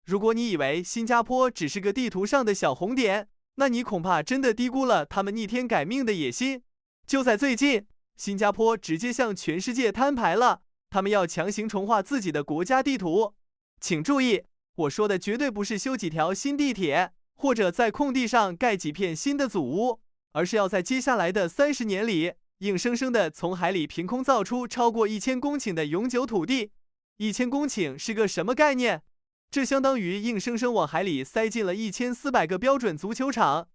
如果你以为新加坡只是个地图上的小红点，那你恐怕真的低估了他们逆天改命的野心。就在最近，新加坡直接向全世界摊牌了，他们要强行重画自己的国家地图。请注意，我说的绝对不是修几条新地铁，或者在空地上盖几片新的祖屋，而是要在接下来的30年里，硬生生的从海里凭空造出超过1000公顷的永久土地。1000公顷是个什么概念？这相当于硬生生往海里塞进了1400个标准足球场。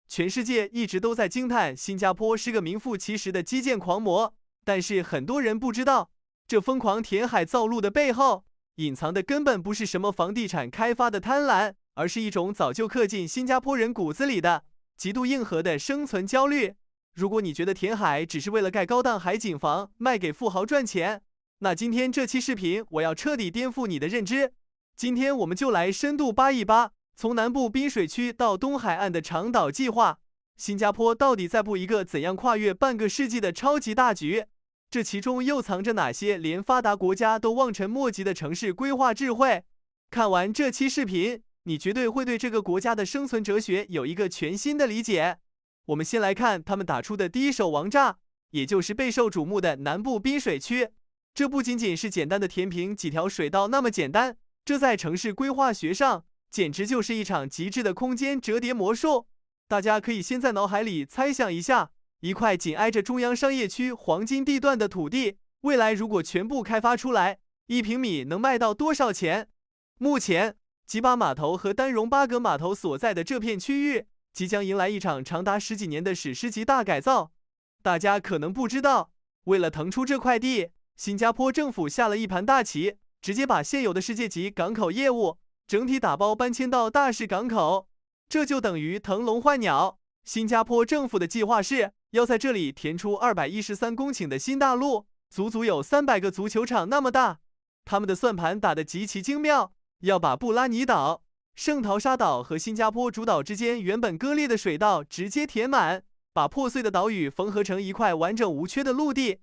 全世界一直都在惊叹新加坡是个名副其实的基建狂魔，但是很多人不知道，这疯狂填海造陆的背后，隐藏的根本不是什么房地产开发的贪婪，而是一种早就刻进新加坡人骨子里的极度硬核的生存焦虑。如果你觉得填海只是为了盖高档海景房卖给富豪赚钱，那今天这期视频我要彻底颠覆你的认知。今天我们就来深度扒一扒，从南部滨水区到东海岸的长岛计划，新加坡到底在布一个怎样跨越半个世纪的超级大局？这其中又藏着哪些连发达国家都望尘莫及的城市规划智慧？看完这期视频，你绝对会对这个国家的生存哲学有一个全新的理解。我们先来看他们打出的第一手王炸，也就是备受瞩目的南部滨水区。这不仅仅是简单的填平几条水道那么简单，这在城市规划学上简直就是一场极致的空间折叠魔术。大家可以先在脑海里猜想一下，一块紧挨着中央商业区黄金地段的土地，未来如果全部开发出来，1平米能卖到多少钱？目前，吉巴码头和丹戎巴格码头所在的这片区域，即将迎来一场长达10几年的史诗级大改造。大家可能不知道，为了腾出这块地，新加坡政府下了一盘大棋，直接把现有的世界级港口业务整体打包搬迁到大士港口，这就等于腾笼换鸟。新加坡政府的计划是要在这里填出213公顷的新大陆，足足有300个足球场那么大。他们的算盘打得极其精妙，要把布拉尼岛、圣淘沙岛和新加坡主岛之间原本割裂的水道直接填满，把破碎的岛屿缝合成一块完整无缺的陆地。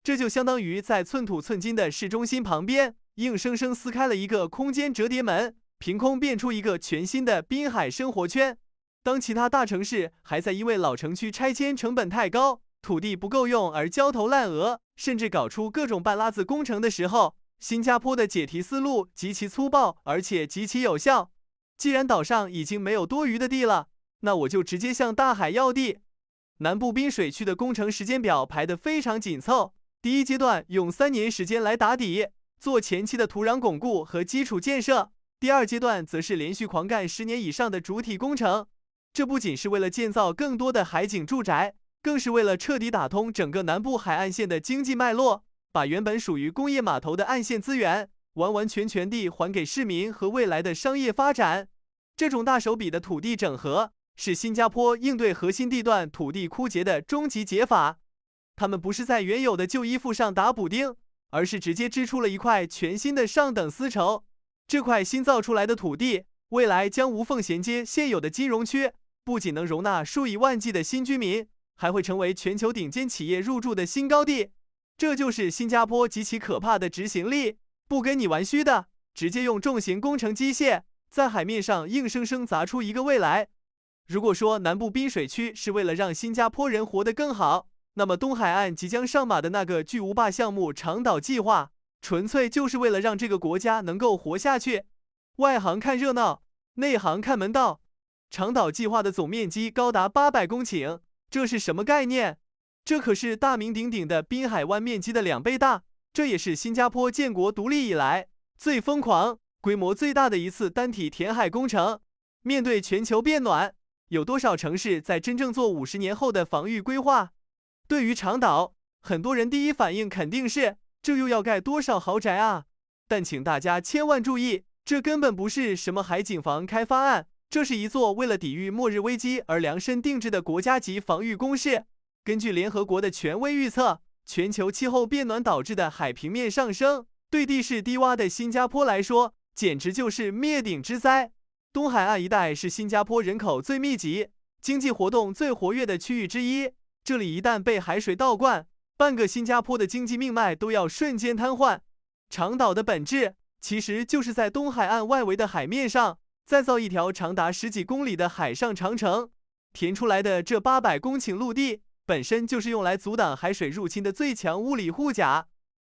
这就相当于在寸土寸金的市中心旁边，硬生生撕开了一个空间折叠门，凭空变出一个全新的滨海生活圈。当其他大城市还在因为老城区拆迁成本太高、土地不够用而焦头烂额，甚至搞出各种半拉子工程的时候，新加坡的解题思路极其粗暴，而且极其有效。既然岛上已经没有多余的地了，那我就直接向大海要地。南部滨水区的工程时间表排得非常紧凑，第一阶段用3年时间来打底，做前期的土壤巩固和基础建设。第二阶段则是连续狂干10年以上的主体工程。这不仅是为了建造更多的海景住宅，更是为了彻底打通整个南部海岸线的经济脉络，把原本属于工业码头的岸线资源完完全全地还给市民和未来的商业发展。这种大手笔的土地整合，是新加坡应对核心地段土地枯竭的终极解法。他们不是在原有的旧衣服上打补丁，而是直接织出了一块全新的上等丝绸。这块新造出来的土地，未来将无缝衔接现有的金融区，不仅能容纳数以万计的新居民，还会成为全球顶尖企业入驻的新高地。这就是新加坡极其可怕的执行力，不跟你玩虚的，直接用重型工程机械在海面上硬生生砸出一个未来。如果说南部滨水区是为了让新加坡人活得更好，那么东海岸即将上马的那个巨无霸项目长岛计划，纯粹就是为了让这个国家能够活下去。外行看热闹，内行看门道。长岛计划的总面积高达800公顷，这是什么概念？这可是大名鼎鼎的滨海湾面积的2倍大，这也是新加坡建国独立以来最疯狂、规模最大的一次单体填海工程。面对全球变暖，有多少城市在真正做50年后的防御规划？对于长岛，很多人第一反应肯定是这又要盖多少豪宅啊！但请大家千万注意，这根本不是什么海景房开发案，这是一座为了抵御末日危机而量身定制的国家级防御工事。根据联合国的权威预测，全球气候变暖导致的海平面上升，对地势低洼的新加坡来说，简直就是灭顶之灾。东海岸一带是新加坡人口最密集、经济活动最活跃的区域之一，这里一旦被海水倒灌，半个新加坡的经济命脉都要瞬间瘫痪。长岛的本质其实就是在东海岸外围的海面上再造一条长达10几公里的海上长城。填出来的这800公顷陆地本身就是用来阻挡海水入侵的最强物理护甲。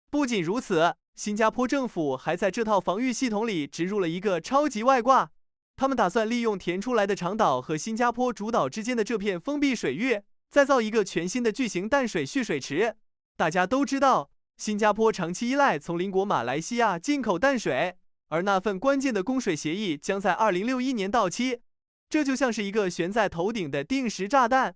不仅如此，新加坡政府还在这套防御系统里植入了一个超级外挂。他们打算利用填出来的长岛和新加坡主岛之间的这片封闭水域，再造一个全新的巨型淡水蓄水池。大家都知道，新加坡长期依赖从邻国马来西亚进口淡水，而那份关键的供水协议将在2061年到期。这就像是一个悬在头顶的定时炸弹。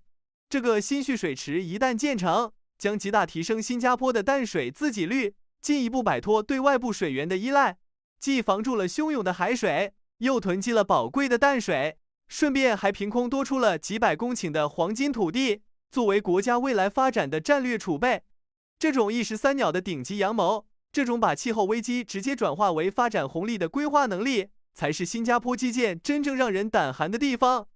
这个新蓄水池一旦建成，将极大提升新加坡的淡水自给率，进一步摆脱对外部水源的依赖，既防住了汹涌的海水，又囤积了宝贵的淡水，顺便还凭空多出了几百公顷的黄金土地，作为国家未来发展的战略储备。这种一石三鸟的顶级阳谋，这种把气候危机直接转化为发展红利的规划能力，才是新加坡基建真正让人胆寒的地方。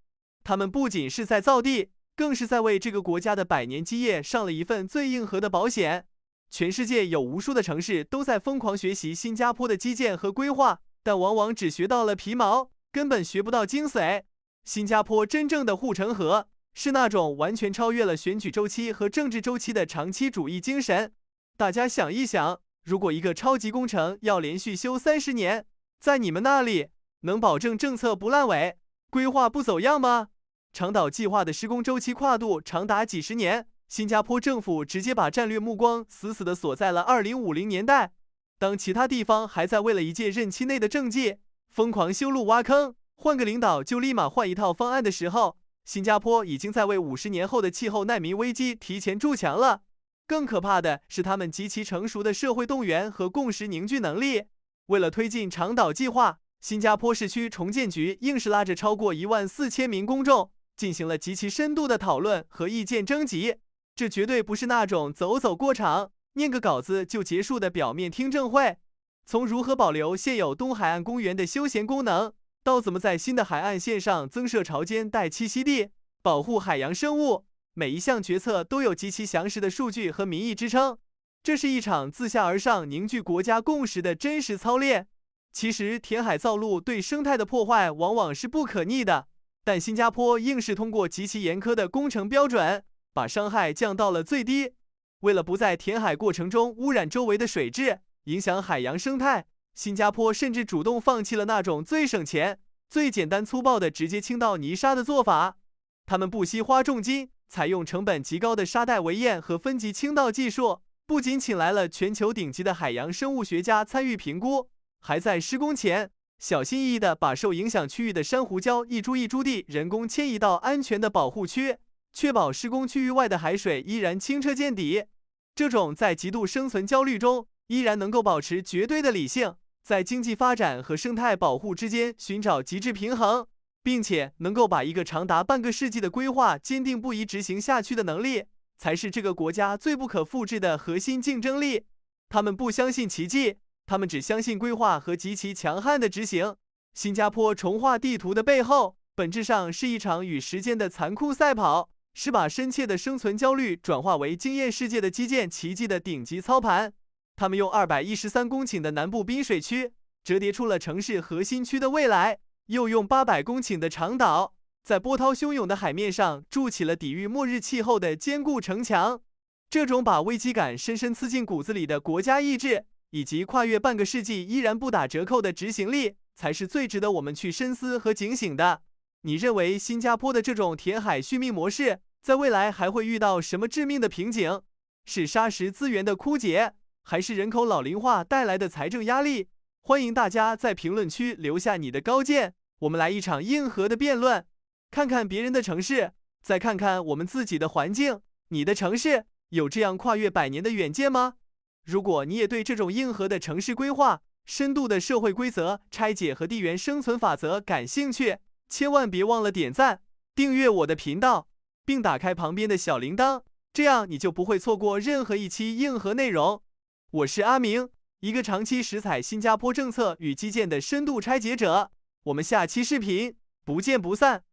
他们不仅是在造地，更是在为这个国家的100年基业上了一份最硬核的保险。全世界有无数的城市都在疯狂学习新加坡的基建和规划，但往往只学到了皮毛，根本学不到精髓。新加坡真正的护城河是那种完全超越了选举周期和政治周期的长期主义精神。大家想一想，如果一个超级工程要连续修30年，在你们那里能保证政策不烂尾，规划不走样吗？长岛计划的施工周期跨度长达几十年，新加坡政府直接把战略目光死死地锁在了2050年代。当其他地方还在为了一届任期内的政绩疯狂修路挖坑，换个领导就立马换一套方案的时候，新加坡已经在为50年后的气候难民危机提前筑墙了。更可怕的是他们极其成熟的社会动员和共识凝聚能力。为了推进长岛计划，新加坡市区重建局硬是拉着超过14000名公众进行了极其深度的讨论和意见征集。这绝对不是那种走走过场念个稿子就结束的表面听证会。从如何保留现有东海岸公园的休闲功能，到怎么在新的海岸线上增设潮间带栖息地，保护海洋生物，每一项决策都有极其详实的数据和民意支撑。这是一场自下而上凝聚国家共识的真实操练。其实填海造陆对生态的破坏往往是不可逆的，但新加坡硬是通过极其严苛的工程标准，把伤害降到了最低。为了不在填海过程中污染周围的水质，影响海洋生态，新加坡甚至主动放弃了那种最省钱、最简单粗暴的直接倾倒泥沙的做法。他们不惜花重金，采用成本极高的沙袋围堰和分级倾倒技术，不仅请来了全球顶级的海洋生物学家参与评估，还在施工前小心翼翼地把受影响区域的珊瑚礁一株一株地人工迁移到安全的保护区，确保施工区域外的海水依然清澈见底。这种在极度生存焦虑中依然能够保持绝对的理性，在经济发展和生态保护之间寻找极致平衡，并且能够把一个长达半个世纪的规划坚定不移执行下去的能力，才是这个国家最不可复制的核心竞争力。他们不相信奇迹，他们只相信规划和极其强悍的执行。新加坡重画地图的背后，本质上是一场与时间的残酷赛跑，是把深切的生存焦虑转化为惊艳世界的基建奇迹的顶级操盘。他们用213公顷的南部滨水区折叠出了城市核心区的未来，又用800公顷的长岛在波涛汹涌的海面上筑起了抵御末日气候的坚固城墙。这种把危机感深深刺进骨子里的国家意志，以及跨越半个世纪依然不打折扣的执行力，才是最值得我们去深思和警醒的。你认为新加坡的这种填海续命模式在未来还会遇到什么致命的瓶颈？是砂石资源的枯竭，还是人口老龄化带来的财政压力？欢迎大家在评论区留下你的高见，我们来一场硬核的辩论。看看别人的城市，再看看我们自己的环境，你的城市有这样跨越100年的远见吗？如果你也对这种硬核的城市规划、深度的社会规则拆解和地缘生存法则感兴趣，千万别忘了点赞、订阅我的频道，并打开旁边的小铃铛，这样你就不会错过任何一期硬核内容。我是阿明，一个长期实采新加坡政策与基建的深度拆解者。我们下期视频不见不散。